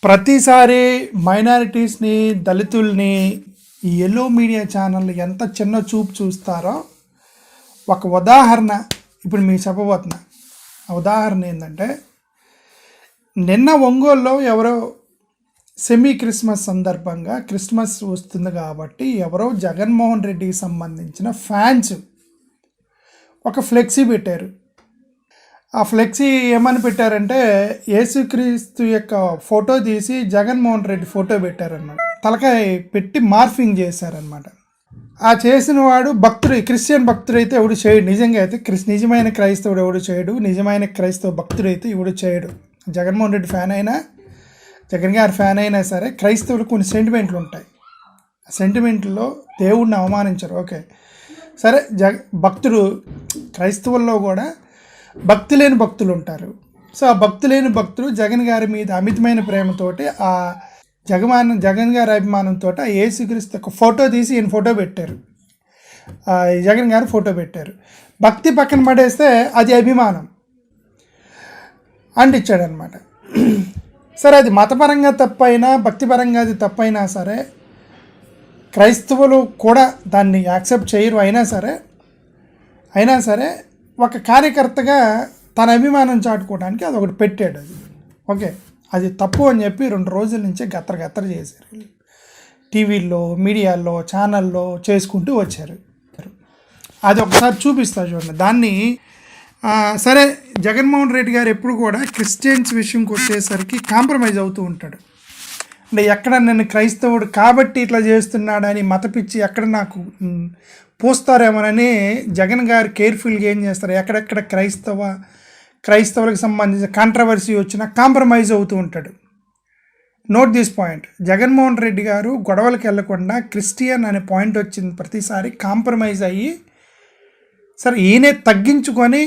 ప్రతిసారి మైనారిటీస్ని, దళితుల్ని ఈ యెల్లో మీడియా ఛానల్ ఎంత చిన్న చూపు చూస్తారో ఒక ఉదాహరణ ఇప్పుడు మీకు చెప్పబోతున్నా. ఆ ఉదాహరణ ఏంటంటే, నిన్న ఒంగోలులో ఎవరో సెమీ క్రిస్మస్ సందర్భంగా క్రిస్మస్ వస్తుంది కాబట్టి ఎవరో జగన్మోహన్ రెడ్డికి సంబంధించిన ఫ్యాన్స్ ఒక ఫ్లెక్సీ పెట్టారు. ఆ ఫ్లెక్సీ ఏమని పెట్టారంటే, యేసుక్రీస్తు యొక్క ఫోటో తీసి జగన్మోహన్ రెడ్డి ఫోటో పెట్టారన్నమాట. తలకాయ పెట్టి మార్ఫింగ్ చేశారనమాట. ఆ చేసిన వాడు భక్తుడు, క్రిస్టియన్ భక్తుడు అయితే ఎవడు చేయడు. నిజంగా అయితే నిజమైన క్రైస్తవుడు ఎవడు చేయడు. నిజమైన క్రైస్తవ భక్తుడు అయితే ఎవడు చేయడు. జగన్మోహన్ రెడ్డి ఫ్యాన్ అయినా, జగన్ గారి ఫ్యాన్ అయినా సరే, క్రైస్తవులు కొన్ని సెంటిమెంట్లు ఉంటాయి. ఆ సెంటిమెంట్లో దేవుడిని అవమానించరు. ఓకే సరే, భక్తుడు, క్రైస్తవుల్లో కూడా భక్తి లేని భక్తులు ఉంటారు. సో ఆ భక్తి లేని భక్తులు జగన్ గారి మీద అమితమైన ప్రేమతోటి, ఆ జగన్ గారి అభిమానంతో ఆ యేసుక్రీస్తు ఒక ఫోటో తీసి ఈయన ఫోటో పెట్టారు. జగన్ గారు ఫోటో పెట్టారు. భక్తి పక్కన పడేస్తే అది అభిమానం అంటించాడనమాట. సరే, అది మతపరంగా తప్పైనా, భక్తిపరంగా అది తప్పైనా సరే, క్రైస్తవులు కూడా దాన్ని యాక్సెప్ట్ చేయరు. అయినా సరే ఒక కార్యకర్తగా తన అభిమానం చాటుకోవడానికి అది ఒకటి పెట్టాడు. అది ఓకే, అది తప్పు అని చెప్పి 2 రోజుల నుంచే గత్తర చేశారు. టీవీల్లో, మీడియాల్లో, ఛానల్లో చేసుకుంటూ వచ్చారు. అది ఒకసారి చూపిస్తా చూడండి. దాన్ని సరే, జగన్మోహన్ రెడ్డి గారు ఎప్పుడు కూడా క్రిస్టియన్స్ విషయంకి వచ్చేసరికి కాంప్రమైజ్ అవుతూ ఉంటాడు. అంటే ఎక్కడ నన్ను క్రైస్తవుడు కాబట్టి ఇట్లా చేస్తున్నాడని మతపిచ్చి ఎక్కడ నాకు పోస్తారేమోనని జగన్ గారు కేర్ఫుల్గా ఏం చేస్తారు, ఎక్కడెక్కడ క్రైస్తవులకు సంబంధించిన కాంట్రవర్సీ వచ్చినా కాంప్రమైజ్ అవుతూ ఉంటాడు. Note this point. Jaganmohan Reddy గారు గొడవలకు వెళ్లకుండా క్రిస్టియన్ అనే పాయింట్ వచ్చింది ప్రతిసారి కాంప్రమైజ్ అయ్యి, సరే ఈయనే తగ్గించుకొని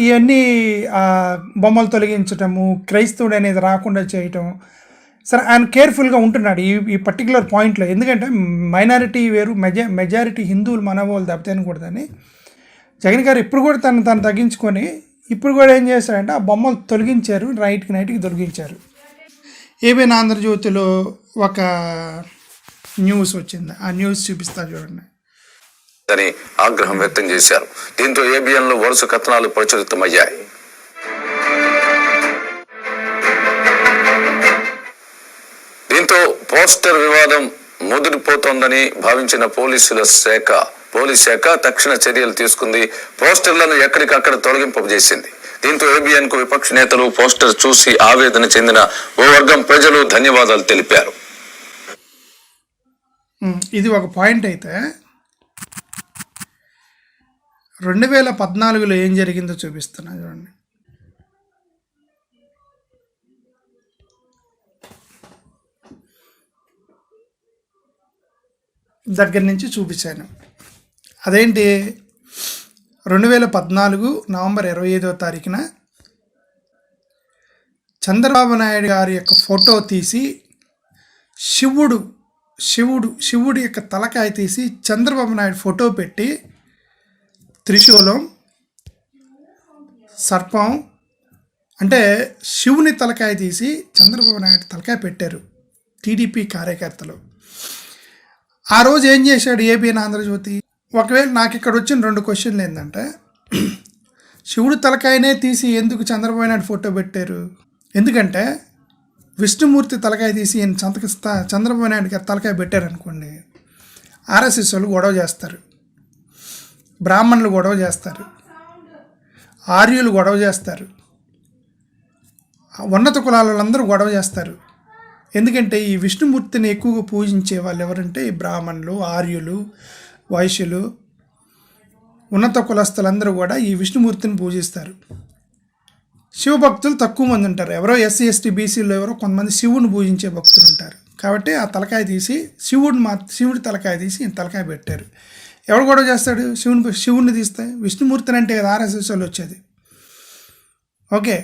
ఇవన్నీ బొమ్మలు తొలగించటము, క్రైస్తవుడు అనేది రాకుండా చేయటం, సరే ఆయన కేర్ఫుల్గా ఉంటున్నాడు ఈ పర్టికులర్ పాయింట్లో. ఎందుకంటే మైనారిటీ వేరు, మెజారిటీ హిందువులు మనవాళ్ళు దెబ్బతినకూడదని జగన్ గారు ఇప్పుడు కూడా తను తగ్గించుకొని ఇప్పుడు కూడా ఏం చేశారంటే ఆ బొమ్మలు తొలగించారు, నైట్కి తొలగించారు. ఏబిఎన్ ఆంధ్రజ్యోతిలో ఒక న్యూస్ వచ్చింది, ఆ న్యూస్ చూపిస్తా చూడండి అని ఆగ్రహం వ్యక్తం చేశారు. దీంతో ఏబిఎన్లో వరుస కథనాలు ప్రచురితమయ్యాయి. దీంతో పోస్టర్ వివాదం ముదిరిపోతోందని భావించిన పోలీస్ శాఖ తక్షణ చర్యలు తీసుకుంది. పోస్టర్లను ఎక్కడికక్కడ తొలగింపజేసింది. దీంతో ఏబిఎన్ కు విపక్ష నేతలు పోస్టర్ చూసి ఆవేదన చెందిన ఓ వర్గం ప్రజలు ధన్యవాదాలు తెలిపారు. ఇది ఒక పాయింట్. అయితే 2014లో ఏం జరిగిందో చూపిస్తున్నా చూడండి. దగ్గర నుంచి చూపించాను. అదేంటి, 2014 నవంబర్ 25వ తారీఖున చంద్రబాబు నాయుడు గారి యొక్క ఫోటో తీసి శివుడి యొక్క తలకాయ తీసి చంద్రబాబు నాయుడు ఫోటో పెట్టి త్రిశూలం, సర్పం, అంటే శివుని తలకాయ తీసి చంద్రబాబు నాయుడు తలకాయ పెట్టారు టీడీపీ కార్యకర్తలు. ఆ రోజు ఏం చేశాడు ఏబిఎన్ ఆంధ్రజ్యోతి? ఒకవేళ నాకు ఇక్కడ వచ్చిన 2 క్వశ్చన్లు ఏంటంటే, శివుడు తలకాయనే తీసి ఎందుకు చంద్రబాబు నాయుడు ఫోటో పెట్టారు? ఎందుకంటే విష్ణుమూర్తి తలకాయ తీసి చంద్రబాబు నాయుడు గారు తలకాయ పెట్టారనుకోండి, ఆర్ఎస్ఎస్ వాళ్ళు గొడవ చేస్తారు, బ్రాహ్మణులు గొడవ చేస్తారు, ఆర్యులు గొడవ చేస్తారు, ఉన్నత కులాల వాళ్ళందరూ గొడవ చేస్తారు. ఎందుకంటే ఈ విష్ణుమూర్తిని ఎక్కువగా పూజించే వాళ్ళు ఎవరంటే ఈ బ్రాహ్మణులు, ఆర్యులు, వైశ్యులు, ఉన్నత కులస్తులందరూ కూడా ఈ విష్ణుమూర్తిని పూజిస్తారు. శివభక్తులు తక్కువ మంది ఉంటారు. ఎవరో ఎస్సీ ఎస్టీ బీసీలో ఎవరో కొంతమంది శివుని పూజించే భక్తులు ఉంటారు. కాబట్టి ఆ తలకాయ తీసి శివుడి తలకాయ తీసి తలకాయ పెట్టారు. ఎవరు గొడవ చేస్తాడు? శివుడిని తీస్తే విష్ణుమూర్తిని అంటే కదా ఆర్ఎస్ఎస్ వాళ్ళు వచ్చేది. ఓకే,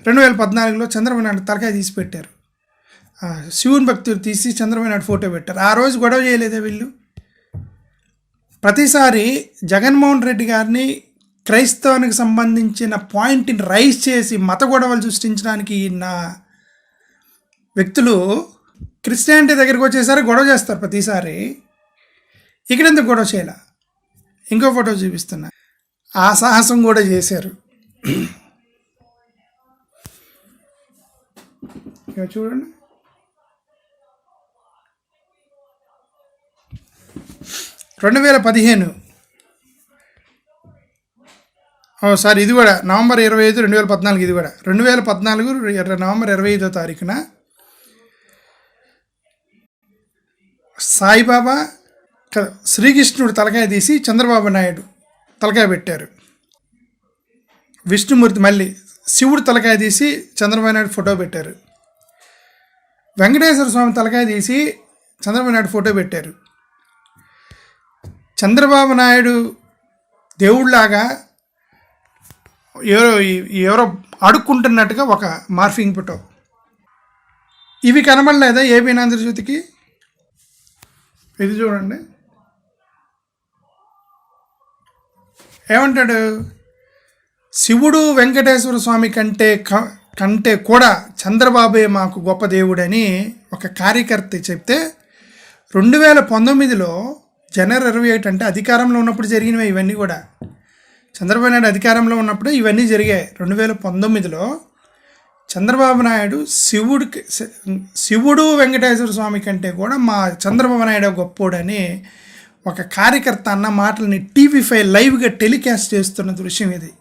2014లో చంద్రబాబు నాయుడు తలకాయ తీసి పెట్టారు, శివుని భక్తులు తీసి చంద్రబాబు నాయుడు ఫోటో పెట్టారు. ఆ రోజు గొడవ చేయలేదా వీళ్ళు? ప్రతిసారి జగన్మోహన్ రెడ్డి గారిని క్రైస్తవానికి సంబంధించిన పాయింట్ని రైజ్ చేసి మత గొడవలు సృష్టించడానికి వ్యక్తులు క్రిస్టియానిటీ దగ్గరికి వచ్చేసరికి గొడవ చేస్తారు ప్రతిసారి. ఇక్కడ ఎందుకు గొడవ చేయాల? ఇంకో ఫోటో చూపిస్తున్నా. ఆ సాహసం కూడా చేశారు. ఇక చూడండి, రెండు 2015 సారీ, ఇది కూడా నవంబర్ 25, 2014. ఇది కూడా 2014 నవంబర్ 25వ తారీఖున సాయిబాబా శ్రీకృష్ణుడు తలకాయ తీసి చంద్రబాబు నాయుడు తలకాయ పెట్టారు. విష్ణుమూర్తి మళ్ళీ శివుడు తలకాయ తీసి చంద్రబాబు నాయుడు ఫోటో పెట్టారు. వెంకటేశ్వర స్వామి తలకాయ తీసి చంద్రబాబు నాయుడు ఫోటో పెట్టారు. చంద్రబాబు నాయుడు దేవుళ్లాగా ఎవరో అడుక్కుంటున్నట్టుగా ఒక మార్ఫింగ్ ఫోటో. ఇవి కనబడలేదా ఏబీ ఆంధ్రజ్యోతికి? ఇది చూడండి, ఏమంటాడు? శివుడు వెంకటేశ్వర స్వామి కంటే కూడా చంద్రబాబే మాకు గొప్ప దేవుడని ఒక కార్యకర్త చెప్తే 2019లో జనవరి 28 అంటే అధికారంలో ఉన్నప్పుడు జరిగినవి ఇవన్నీ కూడా. చంద్రబాబు నాయుడు అధికారంలో ఉన్నప్పుడు ఇవన్నీ జరిగాయి. 2019లో చంద్రబాబు నాయుడు శివుడు వెంకటేశ్వర స్వామి కంటే కూడా మా చంద్రబాబు నాయుడు గొప్పోడని ఒక కార్యకర్త అన్న మాటలని TV5 లైవ్గా టెలికాస్ట్ చేస్తున్న దృశ్యం ఇది.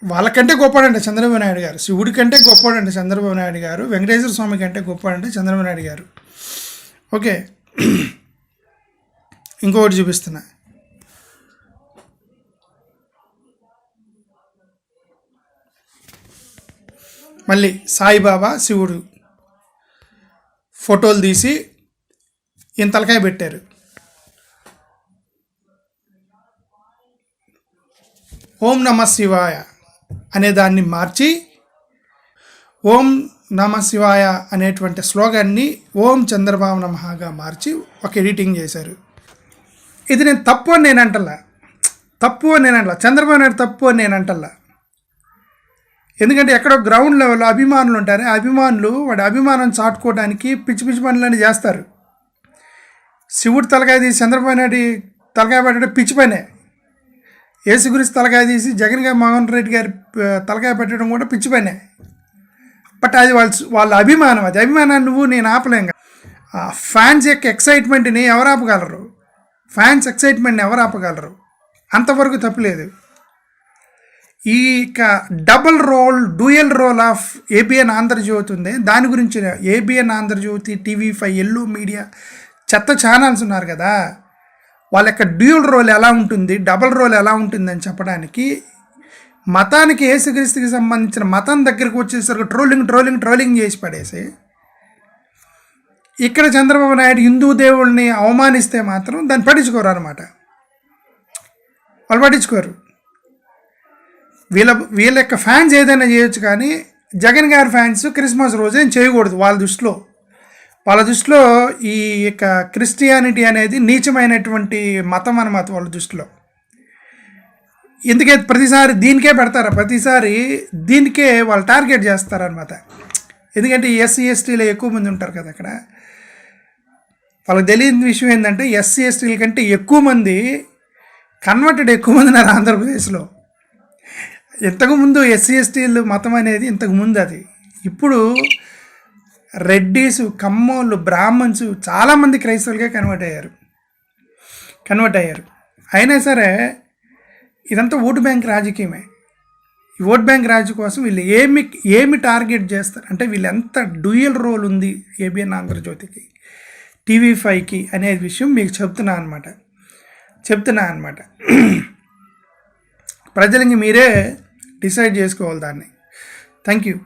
వాళ్ళకంటే గొప్పడంటే చంద్రబాబు నాయుడు గారు, శివుడి కంటే గొప్పడంటే చంద్రబాబు నాయుడు గారు, వెంకటేశ్వర స్వామి కంటే గొప్పడంటే చంద్రబాబు నాయుడు గారు. ఓకే, ఇంకొకటి చూపిస్తున్నా. మళ్ళీ సాయిబాబా శివుడు ఫోటోలు తీసి ఈయన తలకాయ పెట్టారు. ఓం నమ శివాయ అనే దాన్ని మార్చి ఓం నమ శివాయ అనేటువంటి స్లోగాన్ని ఓం చంద్రబాబు నమఃగా మార్చి ఒక ఎడిటింగ్ చేశారు. ఇది నేను తప్పు అని నేను అంటల్లా, చంద్రబాబు నాయుడు తప్పు అని నేను అంటల్లా. ఎందుకంటే ఎక్కడో గ్రౌండ్ లెవెల్లో అభిమానులు ఉంటారు. అభిమానులు వాడి అభిమానం చాటుకోవడానికి పిచ్చి పిచ్చి పనులన్నీ చేస్తారు. శివుడు తలకాయ తీసి చంద్రబాబు నాయుడు తలకాయ పెట్టడం పిచ్చి పనే. యేసు గురించి తలకాయ తీసి జగన్మోహన్ రెడ్డి గారి తలకాయ పెట్టడం కూడా పిచ్చి పనే. బట్ అది వాళ్ళ అభిమానం. అది అభిమానాన్ని నేను ఆపలేం. ఫ్యాన్స్ యొక్క ఎక్సైట్మెంట్ని ఎవరు ఆపగలరు? అంతవరకు తప్పులేదు. ఈ dual role of ABN Andhra Jyothi ఉంది. దాని గురించి ABN Andhra Jyothi, TV5, yellow media చెత్త ఛానల్స్ ఉన్నారు కదా, వాళ్ళ యొక్క డ్యూయల్ రోల్ ఎలా ఉంటుంది, డబల్ రోల్ ఎలా ఉంటుందని చెప్పడానికి మతానికి యేసుక్రీస్తుకి సంబంధించిన మతం దగ్గరికి వచ్చేసరికి ట్రోలింగ్ చేసి పడేసి, ఇక్కడ చంద్రబాబు నాయుడు హిందూ దేవుళ్ళని అవమానిస్తే మాత్రం దాన్ని పట్టించుకోరు అనమాట. వాళ్ళు పట్టించుకోరు. వీళ్ళ యొక్క ఫ్యాన్స్ ఏదైనా చేయొచ్చు, కానీ జగన్ గారి ఫ్యాన్స్ క్రిస్మస్ రోజు ఏం చేయకూడదు. వాళ్ళ దృష్టిలో ఈ యొక్క క్రిస్టియానిటీ అనేది నీచమైనటువంటి మతం అన్నమాట వాళ్ళ దృష్టిలో. ఎందుకే ప్రతిసారి దీనికే పెడతారా? ప్రతిసారి దీనికే వాళ్ళు టార్గెట్ చేస్తారనమాట. ఎందుకంటే SC STలో ఎక్కువ మంది ఉంటారు కదా అక్కడ. వాళ్ళకి తెలియని విషయం ఏంటంటే SC STల కంటే ఎక్కువ మంది కన్వర్టెడ్ ఉన్నారు ఆంధ్రప్రదేశ్లో. ఇంతకుముందు SC STలు మతం అనేది ఇంతకుముందు అది. ఇప్పుడు రెడ్డీస్, కమ్మోళ్ళు, బ్రాహ్మణ్స్ చాలామంది క్రైస్తవులుగా కన్వర్ట్ అయ్యారు. అయినా సరే ఇదంతా ఓటు బ్యాంక్ రాజకీయమే. ఈ ఓట్ బ్యాంక్ రాజకీయం కోసం వీళ్ళు ఏమి టార్గెట్ చేస్తారు అంటే, వీళ్ళు ఎంత డ్యూయల్ రోల్ ఉంది ఏబిఎన్ ఆంధ్రజ్యోతికి, TV5కి అనే విషయం మీకు చెప్తున్నా అనమాట. ప్రజలకి మీరే డిసైడ్ చేసుకోవాలి దాన్ని. Thank you.